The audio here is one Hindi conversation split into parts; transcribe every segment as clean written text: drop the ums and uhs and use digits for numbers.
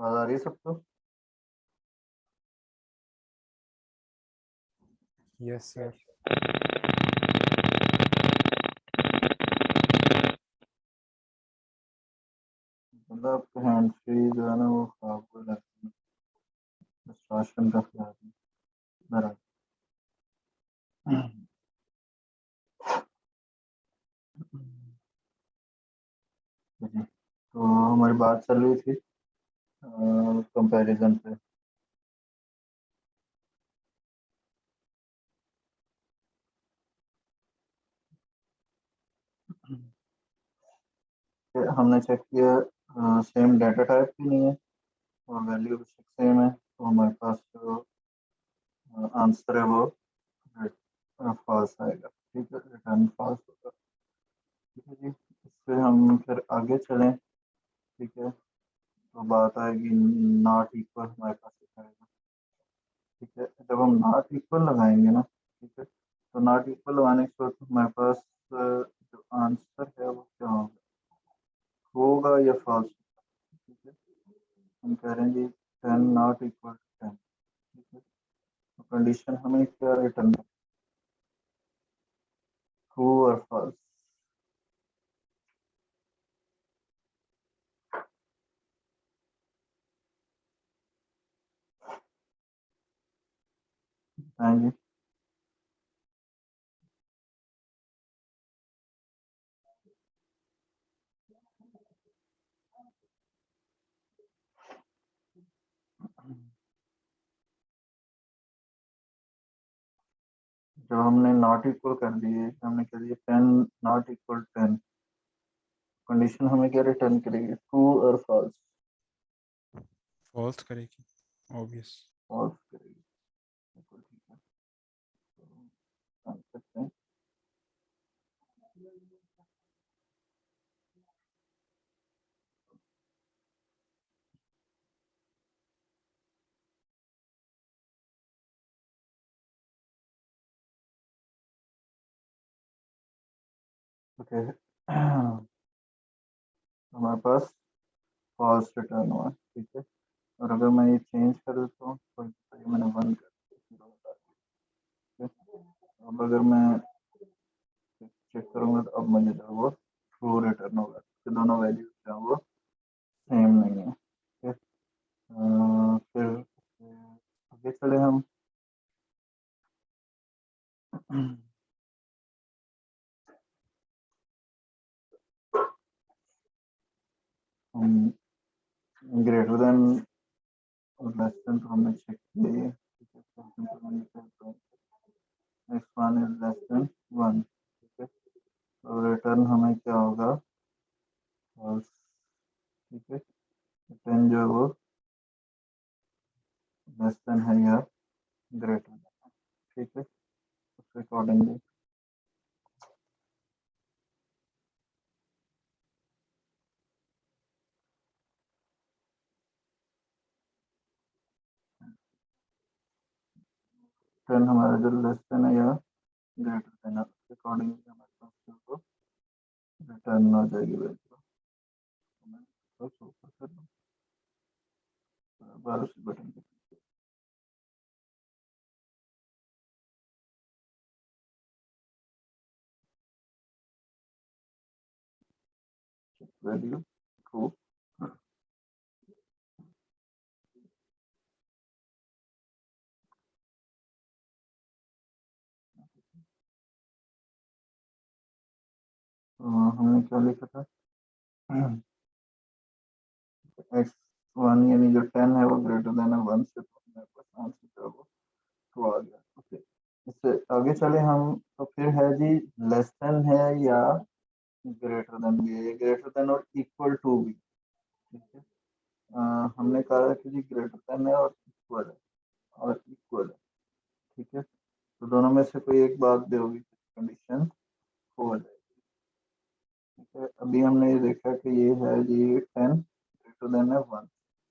आवाज आ रही है सबको? Yes sir. मतलब आपका हैंड फ्री जो है ना वो खराब हो जाता है। डिस्ट्रैक्शन का ख्याल इधर आ। जी, तो हमारी बात चल रही थी कंपैरिजन पे। हमने चेक किया सेम डाटा टाइप भी नहीं है और वैल्यू भी सेम है, तो हमारे पास जो आंसर है वो फॉल्स आएगा। ठीक है, रिटर्न फॉल्स होगा। ठीक है जी, इससे हम फिर आगे चलें। ठीक है, तो बात आएगी नॉट इक्वल हमारे पास दिखाएगा। ठीक है, जब हम नॉट इक्वल लगाएंगे ना, ठीक है, तो नॉट इक्वल लगाने के बाद हमारे पास जो आंसर है वो क्या होगा या फॉल्स। ठीक है, हम कह रहे हैं जी 10 नॉट इक्वल 10। ठीक है, तो कंडीशन हमें क्या रिटर्न है, ट्रू और फॉल्स। हाँ जी, जब हमने नॉट इक्वल कर दिए, हमने कह दिया 10 नॉट इक्वल 10, कंडीशन हमें क्या रिटर्न करेगी, ट्रू और फॉल्स। फॉल्स करेगी ऑब्वियस। फॉल्स करेगी, बिल्कुल ठीक है। तो हम सकते हैं। ओके, हमारे पास फॉल्स रिटर्न हुआ। ठीक है, और अगर मैं ये चेंज कर देता हूँ तो ये मैंने 1 कर दिया, 0 बता दिया। ठीक है, अब अगर मैं चेक करूंगा तो अब मुझे जो है वो ट्रू रिटर्न होगा, क्योंकि दोनों वैल्यूज जो है वो सेम नहीं है। ठीक है, फिर आगे चले हम। हम ग्रेटर देन और लेस देन तो हमने चेक किया है। ठीक है, तो next one is less than 1। ठीक है, तो रिटर्न हमें क्या होगा, फॉल्स। ठीक है, रिटर्न जो है वो लेस देन है या ग्रेटर देन। ठीक है, उसके अकॉर्डिंगली 10 हमारा जो लेस देन है या ग्रेटर देन है, उसके अकॉर्डिंगली हमारे पास जो है वो रिटर्न हो जाएगी वैल्यू। तो मैं इसको शो कर दूँ बार उसी बटन पे वैल्यू ट्रू। तो हमने क्या लिखा था, एक्स वन यानी जो 10 है वो ग्रेटर देन है 1 से, तो हमारे पास आंसर जो है वो ट्रू आ गया। ओके, इससे आगे चले हम, तो फिर है जी लेस देन है या ग्रेटर देन भी है, ग्रेटर देन और इक्वल टू भी। ठीक है, हमने कहा है कि जी ग्रेटर देन है और इक्वल है, और इक्वल है। ठीक है, तो दोनों में से कोई एक बात भी होगी, कंडीशन हो जाएगी। ठीक है, अभी हमने ये देखा कि ये है जी 10 ग्रेटर देन है 1,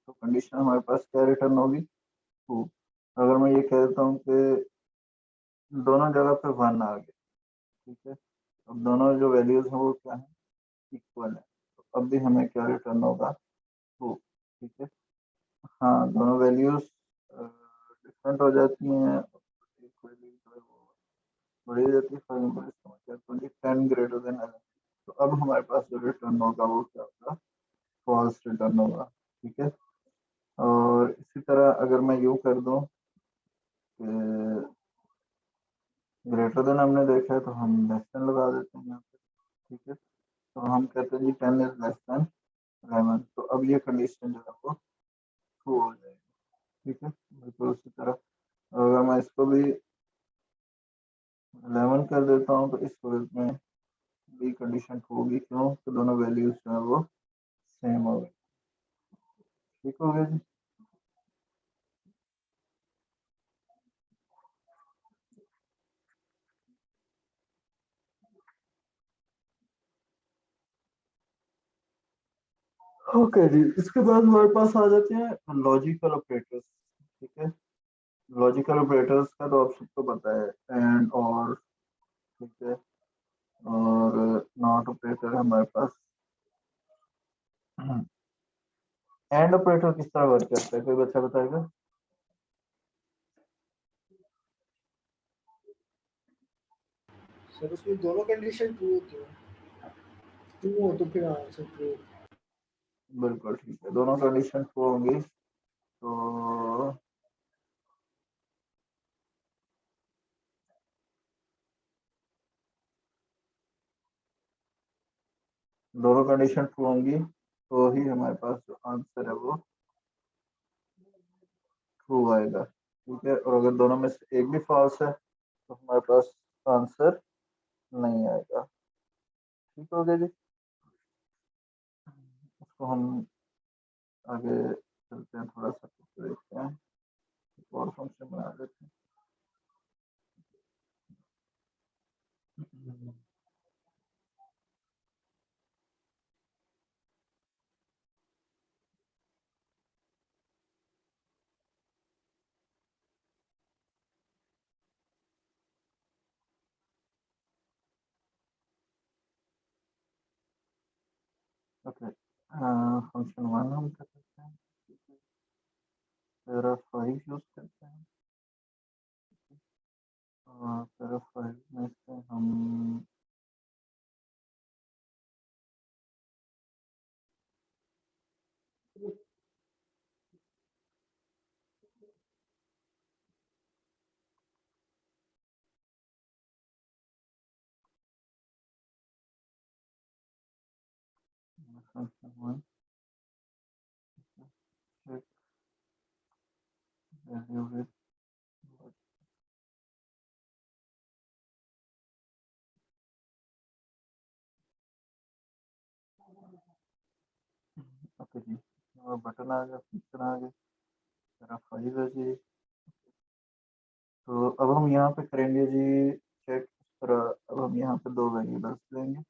तो कंडीशन हमारे पास क्या रिटर्न होगी, टू। अगर मैं ये कह देता हूँ कि दोनों जगह पे 1 आ गया। ठीक है, अब दोनों जो वैल्यूज हैं वो क्या है, इक्वल है, तो अब भी हमें क्या रिटर्न होगा, टू। ठीक है, हाँ, दोनों वैल्यूज डिफरेंट हो जाती हैं। एक वैल्यू जो है वो बड़ी हो जाती है। फॉर एग्जाम्पल इसका मतलब 10 ग्रेटर देन 11। तो अब हमारे पास जो रिटर्न होगा वो क्या होगा, फॉल्स रिटर्न होगा। ठीक है। और इसी तरह अगर मैं यूँ कर दूँ कि ग्रेटर देन हमने देखा है तो हम लेस देन लगा देते हैं यहाँ पे। ठीक है। तो हम कहते हैं जी 10 इज लेस देन 11। तो अब ये कंडीशन जो है वो ट्रू हो जाएगी। ठीक है। बिल्कुल उसी तरह अगर मैं इसको भी 11 कर देता हूँ तो इस सूरत में भी कंडीशन ट्रू होगी। क्यों? तो दोनों वैल्यूज जो है वो सेम हो गई। ठीक हो गया जी। ओके जी। इसके बाद हमारे पास आ जाते हैं लॉजिकल ऑपरेटर्स। ठीक है। लॉजिकल ऑपरेटर्स का तो आप सबको पता है, एंड और। ठीक है। और नॉट ऑपरेटर हमारे पास। एंड ऑपरेटर किस तरह वर्क करता है, कोई बच्चा बताएगा? सर उसमें दोनों कंडीशन ट्रू होती है, ट्रू हो तो फिर आंसर ट्रू। बिल्कुल ठीक है, दोनों कंडीशन ट्रू होंगी। तो दोनों कंडीशन ट्रू होंगी तो ही हमारे पास जो आंसर है वो ट्रू आएगा। ठीक है। और अगर दोनों में से एक भी फॉल्स है तो हमारे पास आंसर नहीं आएगा। ठीक हो गया जी। उसको हम आगे चलते हैं, थोड़ा सा कुछ देखते हैं, एक और फंक्शन बना देते हैं। ओके। फंक्शन वन हम कर सकते हैं, पैरा 5 यूज करते हैं। पैरा 5 में से हम function one check value with. Okay जी। और बटन आ गया, फंक्शन आ गया, पैरा 5 है जी। तो अब हम यहाँ पे करेंगे जी चेक इस तरह। अब हम यहाँ पे दो वेरिएबल्स लेंगे।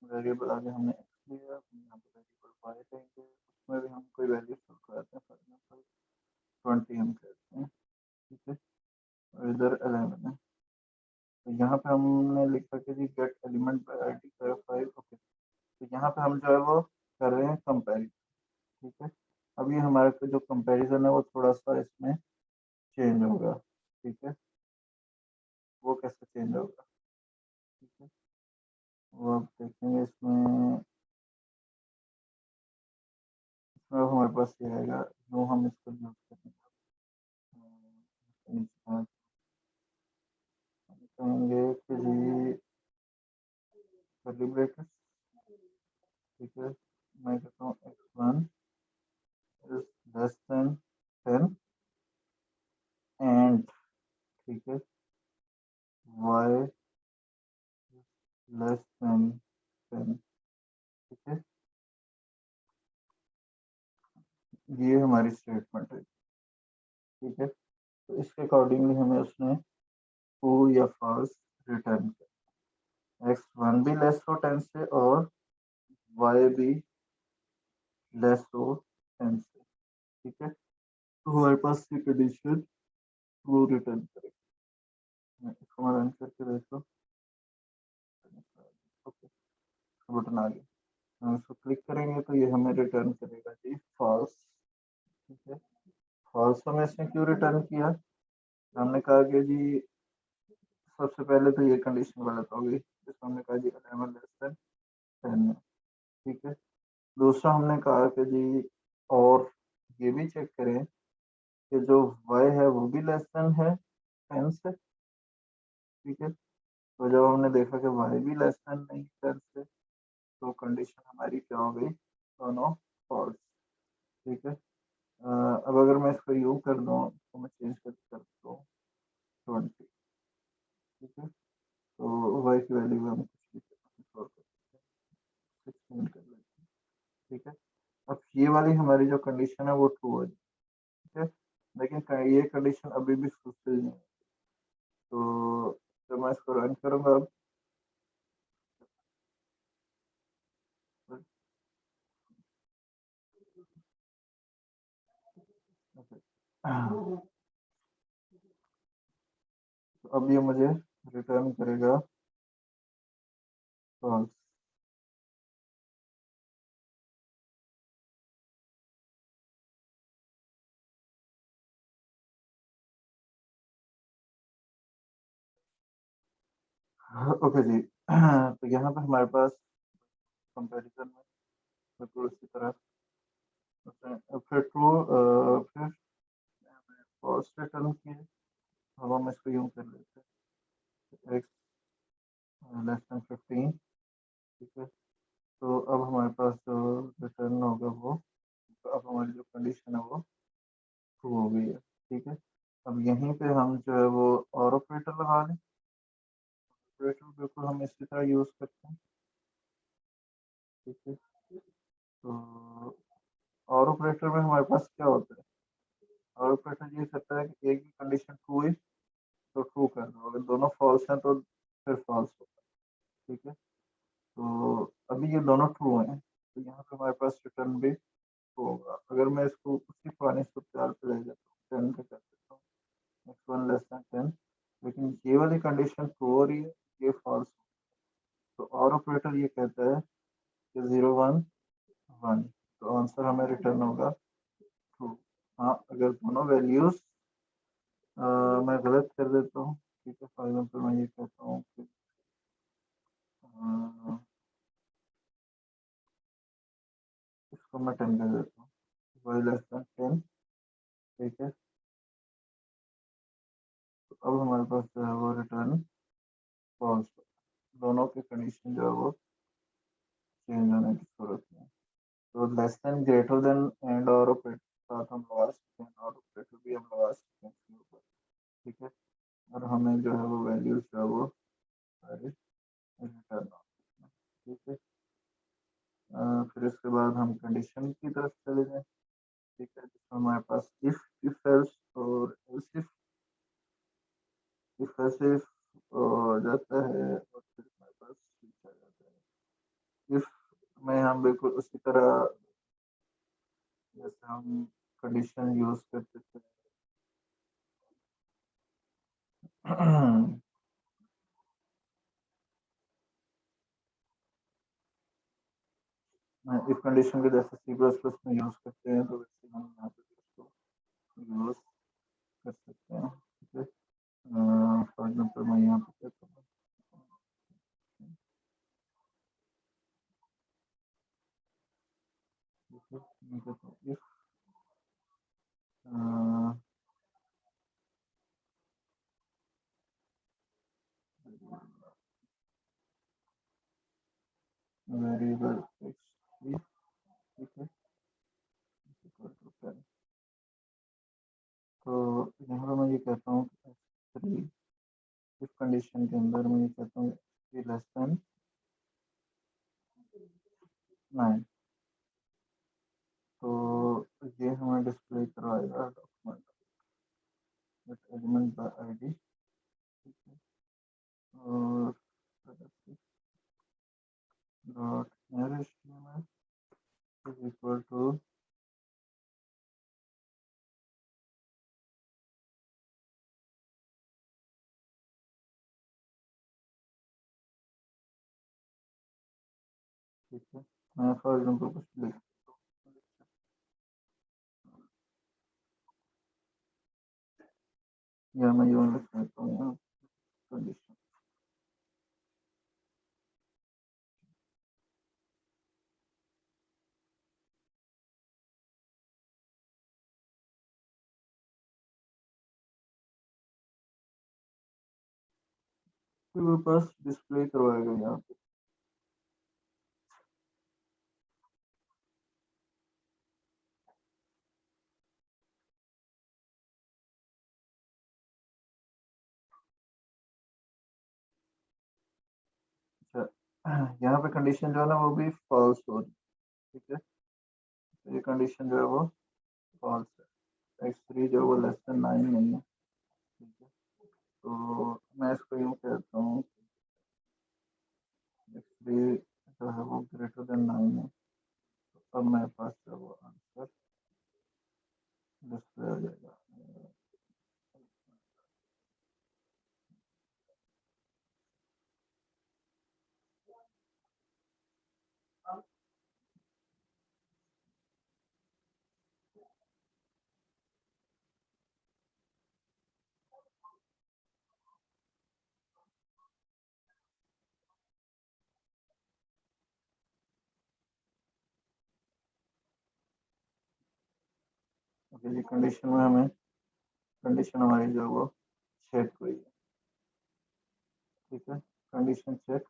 वेरिएबल आगे हमने एक्स लिया, हम यहाँ पे वेरिएबल वाई लेंगे, उसमें भी हम कोई वैल्यू स्टोर कराते हैं। फॉर एग्जाम्पल 20 हम कहते हैं। ठीक है। और इधर 11 है। तो यहाँ पे हमने लिखा कि जी get element by ID para 5। Okay. तो यहाँ पे हम जो है वो कर रहे हैं कंपेरिजन। ठीक है। अब ये हमारे पे जो कंपैरिजन है वो थोड़ा सा इसमें चेंज होगा। ठीक है। वो कैसे चेंज होगा? ठीक है। वो आप देखेंगे इसमें। इसमें हमारे पास ये आएगा जो हम इसको यूज करेंगे। कहेंगे कि जी कर्ली ब्रैकेट। ठीक है। मैं कहता हूँ x1 is less than 10 and. ठीक है। y less than 10। ठीक है। ये हमारी स्टेटमेंट है। ठीक है। तो इसके अकॉर्डिंगली हमें उसने ट्रू या फॉल्स रिटर्न किया। x1 भी लेस हो 10 से और y भी लेस हो 10 से। ठीक है। तो हमारे पास ये कंडीशन ट्रू रिटर्न करेगी। इसको मैं रन करके देखो। ओके। बटन आ गया। हम इसको क्लिक करेंगे तो ये हमें रिटर्न करेगा जी फॉल्स। ठीक है। फॉल्स में इसने क्यों रिटर्न किया? हमने कहा कि जी सबसे पहले तो ये कंडीशन गलत हो गई, जिसमें हमने कहा जी 11 लेस देन 10 है। ठीक है। दूसरा हमने कहा कि जी और ये भी चेक करें कि जो y है वो भी लेस देन है 10 से। ठीक है। तो जब हमने देखा कि y भी लेस देन नहीं 10 से, तो कंडीशन हमारी क्या हो गई? दोनों फॉल्स। ठीक है। अब अगर मैं इसको यूं कर दूं तो मैं चेंज कर सकता हूँ 20। ठीक है। तो y की वैल्यू हम कुछ भी कर सकते हैं, 16 कर लेते हैं। ठीक है। अब ये वाली हमारी जो कंडीशन है वो ट्रू हो जाए। ठीक है। लेकिन ये कंडीशन अभी भी फुलफिल नहीं है। तो जब मैं इसको रन करूंगा अब, तो अब ये मुझे रिटर्न करेगा फॉल्स। ओके जी। तो यहाँ पे हमारे पास कंपैरिजन में बिल्कुल उसी तरह फिर ट्रू, फिर फॉल्स रिटर्न किए। अब हम इसको यूं कर लेते हैं x लेस देन 15। ठीक है। तो अब हमारे पास जो रिटर्न होगा वो, तो अब हमारी जो कंडीशन है वो ट्रू हो गई है। ठीक है। अब यहीं पे हम जो है वो और ऑपरेटर लगा लें। ऑपरेटर बिल्कुल हम इसी तरह यूज करते हैं। ठीक है। तो और ऑपरेटर में हमारे पास क्या होता है? और ऑपरेटर ये करता है कि एक भी कंडीशन ट्रू है तो ट्रू कर दो, अगर दोनों फॉल्स हैं तो फिर फॉल्स होगा। ठीक है। तो अभी ये दोनों ट्रू हैं, तो यहाँ पे हमारे पास रिटर्न भी ट्रू होगा। अगर मैं इसको उसी पुराने सूत्र पे ले जाता हूँ, 10 पे कर देता हूँ, x1 लेस देन 10, लेकिन ये वाली कंडीशन ट्रू हो रही है, ये फॉल्स। तो और ऑपरेटर ये कहता है कि 0 1 1, तो आंसर हमें रिटर्न होगा ट्रू। हाँ, अगर दोनों वैल्यूज मैं गलत कर देता हूँ। ठीक है। फॉर एग्जाम्पल मैं ये कहता हूँ कि इसको मैं 10 कर देता हूँ, y लेस देन 10। ठीक है। तो अब हमारे पास जो है वो रिटर्न फॉल्स। दोनों की कंडीशन जो है वो चेंज होने की जरूरत है। तो less than greater than and और ऑपरेटर के साथ हम लगा सकते हैं, और ऑपरेटर भी हम लगा सकते हैं इसके ऊपर। ठीक है। और हमें जो है वो वैल्यूज जो है वो सारे रिटर्न। ठीक है। फिर इसके बाद हम कंडीशन की तरफ चले जाएं। ठीक है। जिसमें हमारे पास इफ एल्स और एल्स इफ ऐसे जाता है, और फिर हमारे पास स्विच आ जाता है। इफ में हम बिल्कुल उसी तरह जैसे हम कंडीशन यूज करते थे। इफ कंडीशन के जैसे सी प्लस प्लस में यूज करते हैं, तो वैसे हम यहाँ पे इसको यूज कर सकते हैं। ठीक है। फॉर एग्जाम्पल मैं यहाँ पे कहता हूँ इफ वेरिएबल एक्स, ठीक है, इक्वल टू 10। तो यहाँ पे मैं ये कहता हूँ कि एक्स3, इस कंडीशन के अंदर मैं ये कहता हूँ लेस देन 9। तो ये हमें डिस्प्ले करवाएगा डॉक्यूमेंट एलिमेंट बाय आईडी। ठीक है। और dot HTML is equal to ठीक है। मैं फॉर एग्जाम्पल कुछ लिख, या मैं यूं लिख देता हूँ यहाँ कंडीशन। फिर मेरे पास डिस्प्ले करवाएगा यहाँ पे। अच्छा, यहाँ पे कंडीशन जो है ना वो भी फॉल्स हो रही है, ठीक है। तो ये कंडीशन जो है वो फॉल्स है, x3 जो है वो लेस देन 9 नहीं है, ठीक है। तो मैं इसको यूँ कहता हूँ x3 जो है वो ग्रेटर देन 9 है। तो अब मेरे पास जो है वो आंसर डिस्प्ले हो जाएगा। ओके, ये कंडीशन में हमें कंडीशन हमारी जो है वो चेक हुई है, ठीक है। कंडीशन चेक,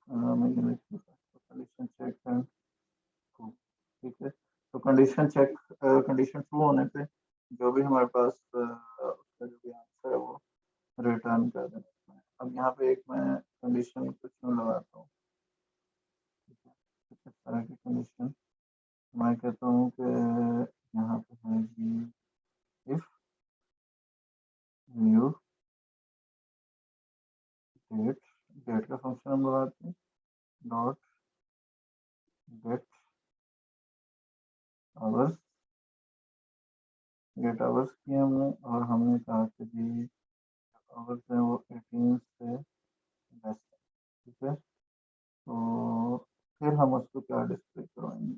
मैं ये लिख देता हूँ कंडीशन चेक एंड ट्रू, ठीक है। तो कंडीशन चेक, कंडीशन ट्रू होने पे जो भी हमारे पास उसका जो भी आंसर है वो रिटर्न कर देना है। अब यहाँ पे एक मैं कंडीशन कुछ यूँ लगाता हूँ, ठीक है। कुछ इस तरह की कंडीशन मैं कहता हूँ कि यहाँ पे है जी इफ न्यू डेट, डेट का फंक्शन हम लगाते हैं dot get hours, get hours किया हमने और हमने कहा कि जी आवर्स है वो 18 से लेस है, ठीक है। तो फिर हम उसको क्या डिस्प्ले करवाएंगे,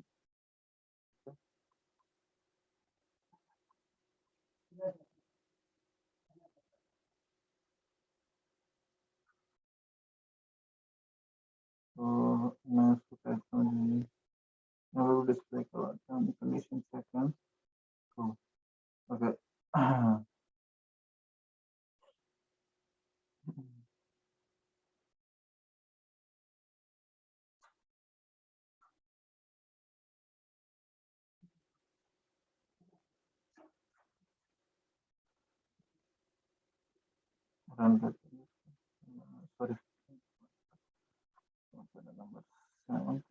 तो मैं उसको कहता हूँ जी यहाँ पे डिस्प्ले करवाते हैं condition check and true, okay. Run करते हैं, सॉरी नंबर 7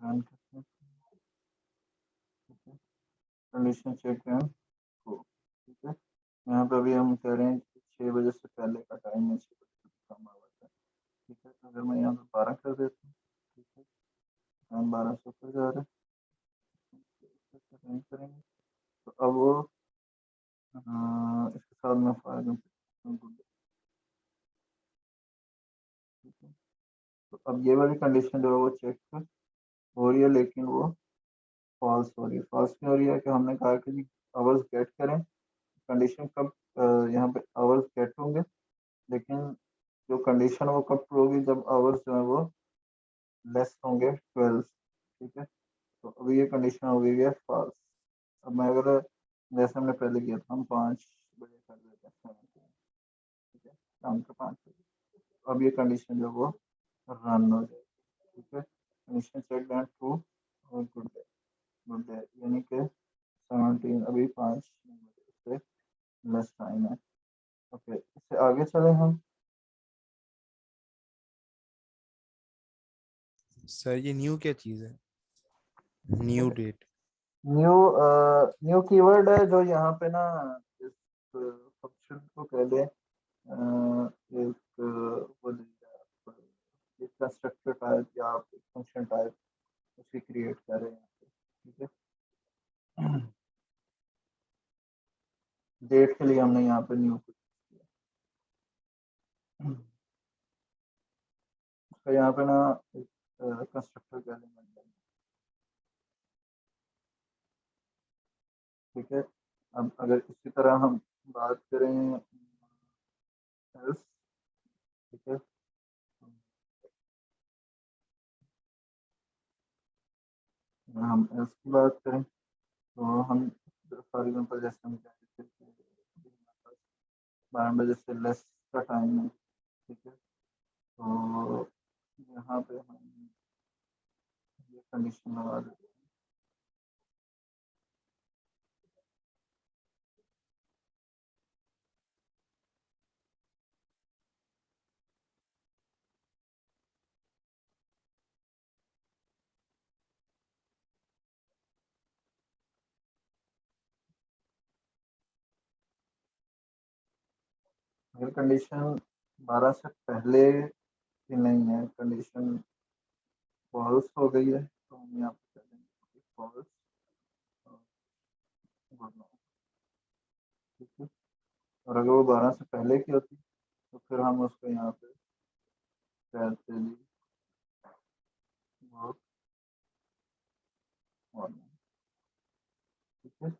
रन करते हैं, ठीक है। कंडीशन चेक एंड ट्रू, ठीक है। यहाँ पे अभी हम कह रहे हैं कि 6 बजे से पहले का टाइम है, 6 बजे से कम आवर्स है, ठीक है। अगर मैं यहाँ पे 12 कर देता हूँ, ठीक है, टाइम 12 से ऊपर जा रहा है, रन करेंगे तो अब वो इसके साथ मैं फाइल, ठीक है। तो अब ये वाली कंडीशन जो है वो चेक हो रही है लेकिन वो फॉल्स हो रही है। फॉल्स क्यों हो रही है कि हमने कहा कि जी आवर्स गेट करें, कंडीशन कब यहाँ पे आवर्स गेट होंगे, लेकिन जो कंडीशन वो कब ट्रू होगी जब आवर्स जो है वो लेस होंगे 12, ठीक है। तो अभी ये कंडीशन हो गई है फॉल्स। अब मैं अगर जैसे हमने पहले किया था हम 5 बजे कर देते हैं 7, ठीक है, शाम के 5 बजे, अब ये कंडीशन जो वो रन हो जाएगी, ठीक है। कंडीशन चेक एंड ट्रू और गुड डे यानी कि 17 अभी 5 बजे से लेस टाइम है, ओके। इससे आगे चले हम। सर ये न्यू क्या चीज है? New date. New new keyword है जो यहाँ पे ना इस फंक्शन को कह दें एक वो एक कंस्ट्रक्टर टाइप या आप एक फंक्शन टाइप उसे क्रिएट कर रहे हैं, ठीक है। डेट के लिए हमने यहाँ पे न्यू उसका यहाँ पे ना एक कंस्ट्रक्टर का एलिमेंट है, ठीक है। अब अगर इसी तरह हम बात करें else, ठीक है, अगर हम else की बात करें तो हम फॉर एग्जाम्पल जैसे हम कह रहे थे कि 12 बजे से लेस का टाइम है, ठीक है, तो यहाँ पे हम ये कंडीशन लगा देते हैं। अगर कंडीशन 12 से पहले की नहीं है, कंडीशन फॉल्स हो गई है, तो हम यहाँ पे कह देंगे फॉल्स, ठीक है। और अगर वो 12 से पहले की होती तो फिर हम उसको यहाँ पे कहते जी वर्क मॉर्निंग, ठीक है।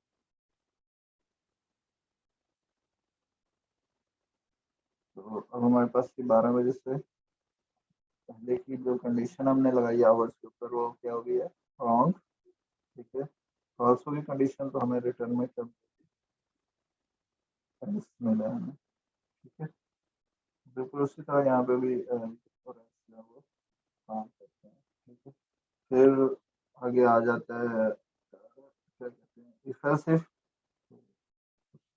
तो अब हमारे पास ये 12 बजे से पहले की जो कंडीशन हमने लगाई आवर्स के ऊपर वो क्या हो गई है, रॉन्ग, ठीक है। फॉल्स होगी कंडीशन तो हमें रिटर्न में कब मिला है हमें, ठीक है। बिल्कुल उसी तरह यहाँ पे भी वो काम करते हैं, ठीक है। फिर आगे आ जाता है क्या कहते हैं इफ एल्स इफ,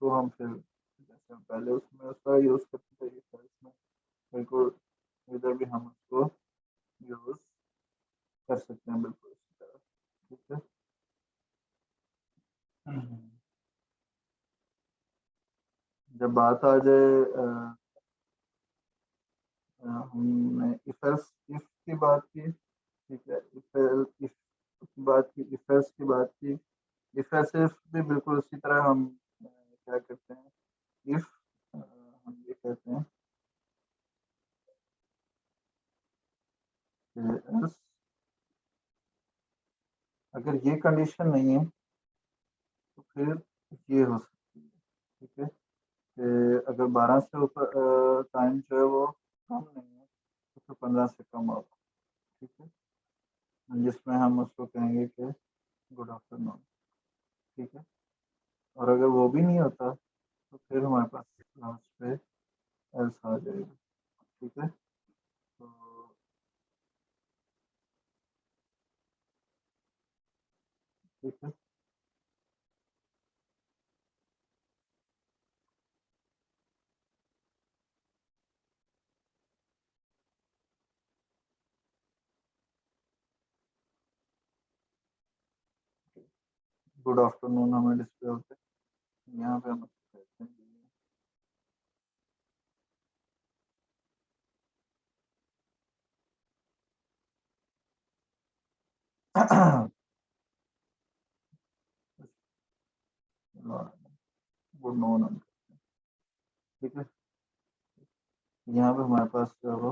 तो हम फिर जैसे हम पहले उसमें उसका यूज करते थे इफ एल्स में, बिल्कुल इधर भी हम उसको यूज कर सकते हैं बिल्कुल इसी तरह, ठीक है। जब बात आ जाए हमने इफ एल्स इफ की बात की, ठीक है, इफ की बात की, इफ एल्स की बात की, इफ एल्स इफ भी बिल्कुल उसी तरह हम क्या करते हैं, इफ हम ये कहते हैं कि else, अगर ये कंडीशन नहीं है तो फिर ये हो सकती है, ठीक है, कि अगर 12 से ऊपर टाइम जो है वो कम नहीं है तो फिर 15 से कम होगा, ठीक है, जिसमें हम उसको कहेंगे कि गुड आफ्टरनून, ठीक है। और अगर वो भी नहीं होता तो फिर हमारे पास लास्ट पे एल्स आ जाएगा, ठीक है। तो ठीक है, गुड आफ्टरनून हमें डिस्प्ले होता है, यहाँ पे हम उसको कहते हैं गुड नून, ठीक है। यहाँ पे हमारे पास जो है वो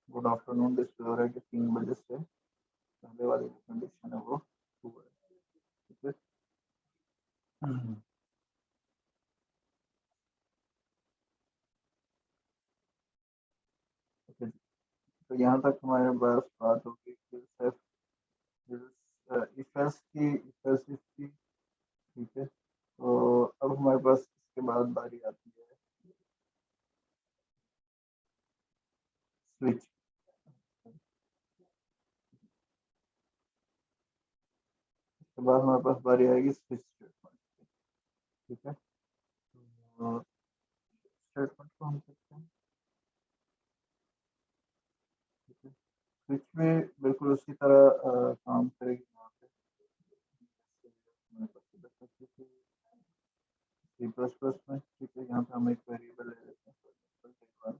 गुड आफ्टरनून डिस्प्ले हो रहा है कि 3 बजे से पहले वाली जो कंडीशन है वो true है, ठीक है। ठीक है, तो यहाँ तक हमारे पास बात होगी कि सिर्फ इफ एल्स की, इफ एल्स इफ की, ठीक है। तो अब हमारे पास इसके बाद बारी आती है स्विच, इसके बाद हमारे पास बारी आएगी स्विच स्टेटमेंट, ठीक है। तो स्टेटमेंट को हम करते हैं, ठीक है। स्विच में बिल्कुल उसी तरह काम करेगी यहाँ पे, सी प्लस प्लस में, ठीक है। यहाँ पे हम एक वेरिएबल ले लेते हैं day 1,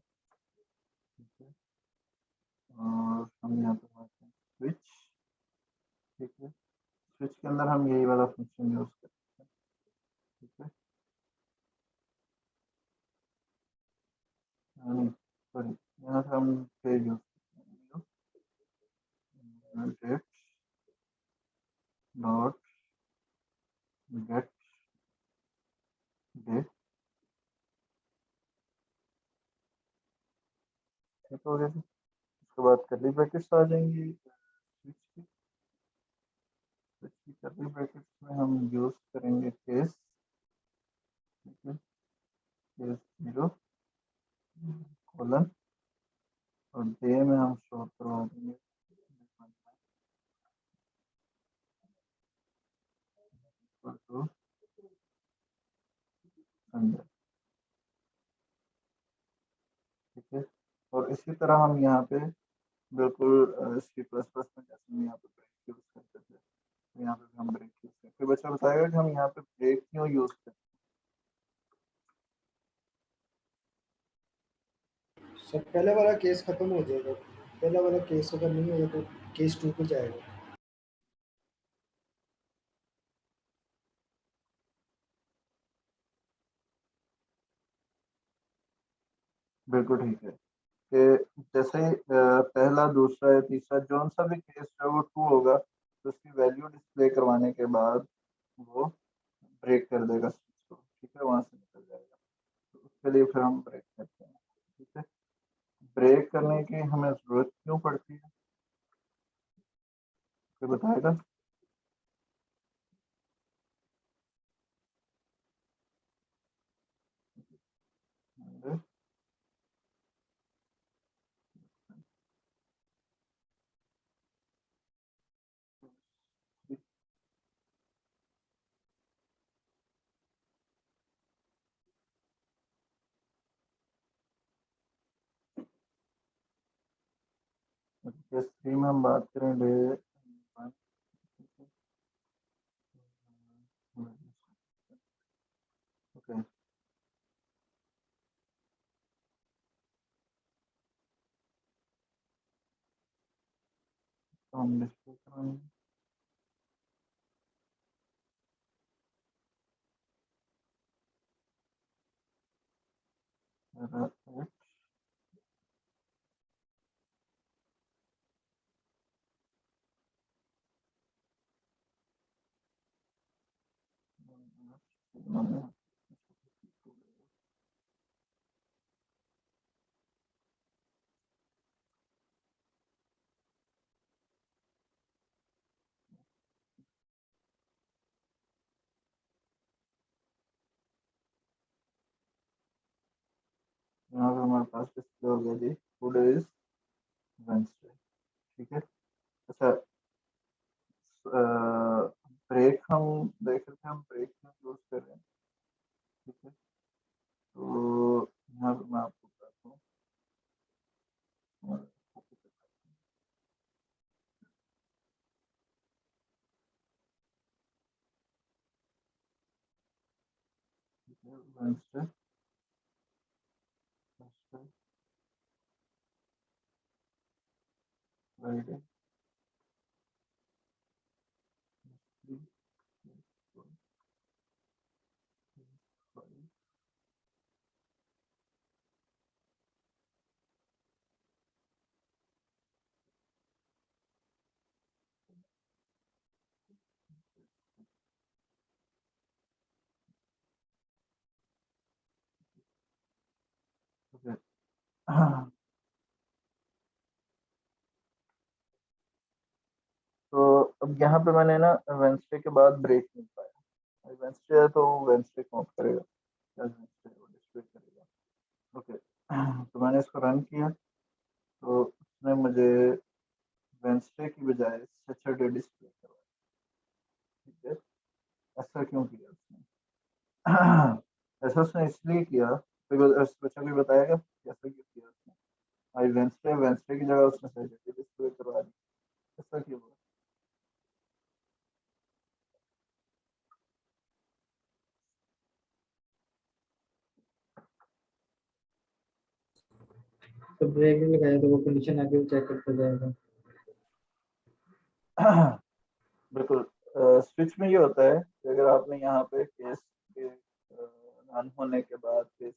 ठीक है, और हम यहाँ पे मारते हैं स्विच, ठीक है। स्विच के अंदर हम यही वाला फंक्शन यूज करते हैं, ठीक है। नहीं, सॉरी, हो गया जी। उसके बाद कर्ली ब्रैकेट्स आ जाएंगी स्विच की। स्विच की कर्ली ब्रैकेट्स में हम यूज करेंगे केस, ठीक है, केस 0 कोलन और डे में हम शो करवा देंगे to 100, ठीक है। और इसी तरह हम यहाँ पे बिल्कुल सी प्लस प्लस में जैसे हम यहाँ पे ब्रेक यूज करते थे, तो यहाँ पे भी हम ब्रेक यूज करते हैं। फिर बच्चा बताएगा कि हम यहाँ पे ब्रेक क्यों यूज करते सर पहले वाला केस खत्म हो जाएगा, पहला वाला केस अगर नहीं होगा तो केस 2 पे जाएगा। हैं। बिल्कुल ठीक है कि जैसे ही पहला दूसरा या तीसरा जो सा भी केस है वो ट्रू होगा तो उसकी वैल्यू डिस्प्ले करवाने के बाद वो ब्रेक कर देगा स्विच को, ठीक है, वहां से निकल जाएगा। तो उसके लिए फिर हम ब्रेक करते हैं, ठीक है। ब्रेक करने की हमें जरूरत क्यों पड़ती है, फिर बताएगा। केस 3 में हम बात करें डे 1, ओके, तो हम डिस्प्ले करेंगे यहाँ पे हमारे पास डिस्प्ले हो गया जी टुडे इज वेडनेसडे, ठीक है। अच्छा, ब्रेक हम देख रहे थे, हम ब्रेक में यूज कर रहे हैं, ठीक है। तो यहाँ पे मैं आपको बताता हूँ वेडनेसडे, फ्राइडे, ओके। तो अब यहाँ पे मैंने ना वेडनेसडे के बाद ब्रेक नहीं पाया, वेडनेसडे है तो वेडनेसडे काउंट करेगा, वेडनेसडे वो डिस्प्ले करेगा, ओके। तो मैंने इसको रन किया तो उसने मुझे वेडनेसडे की बजाय सैटरडे डिस्प्ले करवाया, ठीक है। ऐसा क्यों किया उसने? ऐसा उसने इसलिए किया बिकॉज बच्चा भी बताएगा कैसे क्यों किया उसने। आज वेडनेसडे वेडनेसडे की जगह उसने सैटरडे डिस्प्ले करवा दी, ऐसा क्यों हुआ? तो ब्रेक भी लगाया तो वो कंडीशन आगे चेक करता जाएगा। बिल्कुल, स्विच में ये होता है कि अगर आपने यहाँ पे केस के रन होने के बाद केस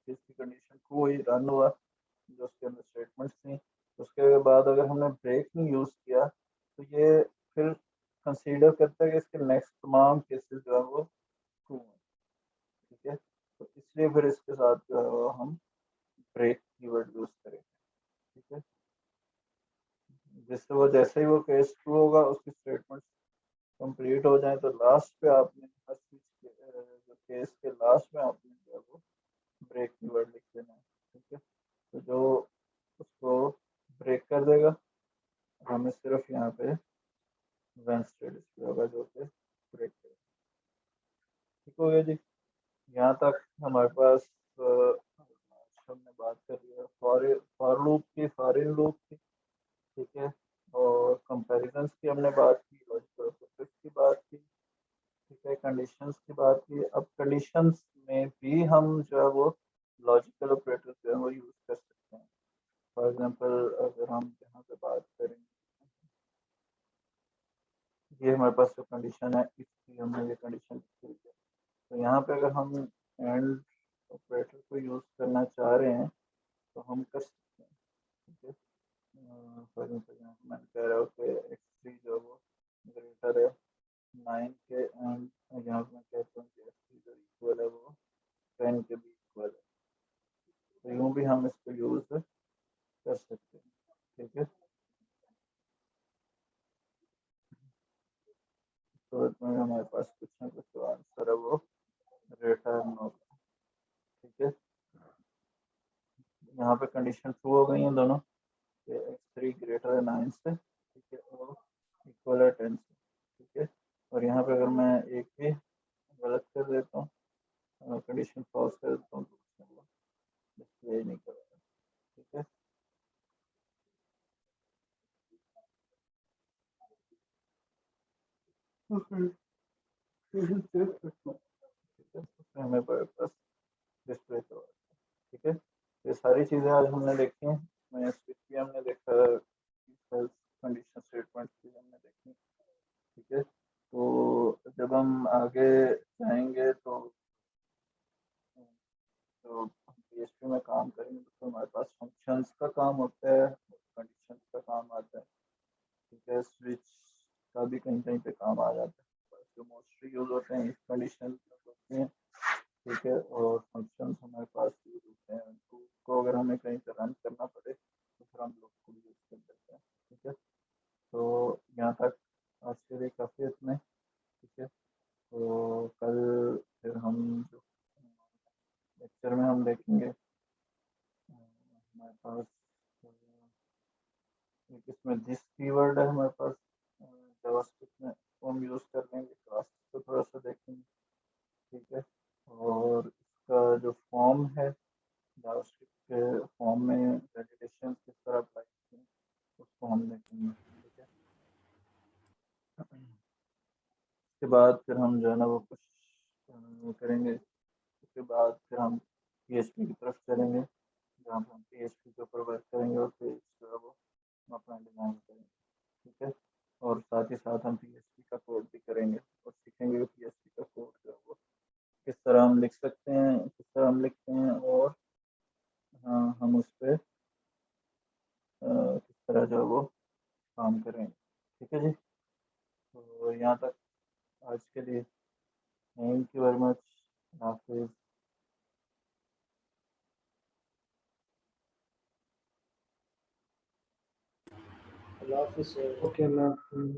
की कंडीशन को ही रन हुआ जो उसके अंदर स्टेटमेंट्स थी, उसके बाद अगर हमने ब्रेक नहीं यूज किया तो ये फिर कंसीडर करता है कि इसके नेक्स्ट तमाम केसेस जो है वो ट्रू हैं, ठीक है। तो इसलिए फिर इसके साथ जो है वो हम ब्रेक कीवर्ड यूज करें। जिससे वो जैसे ही वो केस ट्रू होगा उसकी स्टेटमेंट कंप्लीट हो जाए, तो लास्ट पे आपने हर चीज के जो केस के लास्ट में आपने जो है वो ब्रेक कीवर्ड लिख देना है। ठीक है, तो जो उसको ब्रेक कर देगा, हमें सिर्फ यहाँ पे वेन स्टेटस पे होगा जो कि ब्रेक करेगा। ठीक हो गया जी। यहाँ तक हमारे पास हमने बात कर लिया फॉर लूप की, फॉर इन लूप की। ठीक है, और कंपैरिजंस की हमने बात की, लॉजिकल ऑपरेटर्स की बात की। ठीक है, कंडीशंस की बात की। अब कंडीशंस में भी हम जो है वो लॉजिकल ऑपरेटर जो है वो यूज़ कर सकते हैं। फॉर एग्जांपल अगर हम यहाँ पे बात करें, ये हमारे पास जो कंडीशन है इसकी हमने ये कंडीशन लिखी हुई है, तो यहाँ पे अगर हम एंड ऑपरेटर को यूज़ करना चाह रहे हैं तो हम कर सकते हैं। ठीक है, फॉर एग्जांपल यहाँ पे मैंने कह रहा हूँ कि x3 जो है वो ग्रेटर है 9 के, एंड यहाँ पे मैं कहता हूँ कि x3 जो इक्वल है वो 10 के भी इक्वल है, तो यूँ भी हम इसको यूज़ कर सकते हैं। ठीक है, तो इसमें हमारे पास कुछ ना कुछ जो आंसर है वो रिटर्न होगा। ठीक है, यहाँ पे कंडीशन ट्रू हो गई हैं दोनों, x3 ग्रेटर है 9 से। ठीक है, और इक्वल है 10 से। ठीक है, और यहाँ पे अगर मैं एक भी गलत कर देता हूँ, कंडीशन फॉल्स कर देता हूँ, तो वो डिस्प्ले नहीं करेगा। ठीक है, ठीक है, उसमें हमें पास डिस्प्ले करवा। ठीक है, ये सारी चीज़ें आज हमने देखी हैं। मैं स्विच भी हमने देखा, कंडीशन स्टेटमेंट भी हमने देखी। ठीक है, तो जब हम आगे जाएंगे तो PHP में काम करेंगे तो हमारे पास फंक्शंस का काम होता है, कंडीशंस का काम आता है। ठीक है, स्विच का भी कहीं कहीं पे काम आ जाता है, जो मोस्टली यूज होते हैं इफ कंडीशन होते हैं। ठीक है, और फंक्शंस हमारे पास यूज होते हैं, तो उसको अगर हमें कहीं पे रन करना पड़े तो फिर हम लोग को यूज कर देते हैं। ठीक है, तो यहाँ तक आज के लिए काफ़ी इतना है। ठीक है, तो कल फिर हम जो लेक्चर में हम देखेंगे हमारे पास एक इसमें दिस कीवर्ड है हमारे पास जावास्क्रिप्ट में, वो हम यूज़ कर लेंगे, क्लास को थोड़ा सा देखेंगे। ठीक है, और इसका जो फॉर्म है जावास्क्रिप्ट के फॉर्म में वैलिडेशन किस तरह अप्लाई करते हैं उसको हम देखेंगे। ठीक है, उसके बाद फिर हम जो है ना वो कुछ करेंगे। उसके बाद फिर हम PHP की तरफ चलेंगे, जहाँ पर हम PHP के ऊपर वर्क करेंगे और फिर जो है वो हम अपना डिज़ाइन करेंगे। ठीक है, और साथ ही साथ हम PHP का कोड भी करेंगे और सीखेंगे कि PHP का कोड जो है वो किस तरह हम लिख सकते हैं, किस तरह हम लिखते हैं, और हाँ हम उस पर किस तरह जो है वो काम करेंगे। ठीक है जी, तो यहाँ तक आज के लिए। Thank you very much. हाफिज़। अल्लाह हाफिज़। ओके, अल्लाह हाफिज़।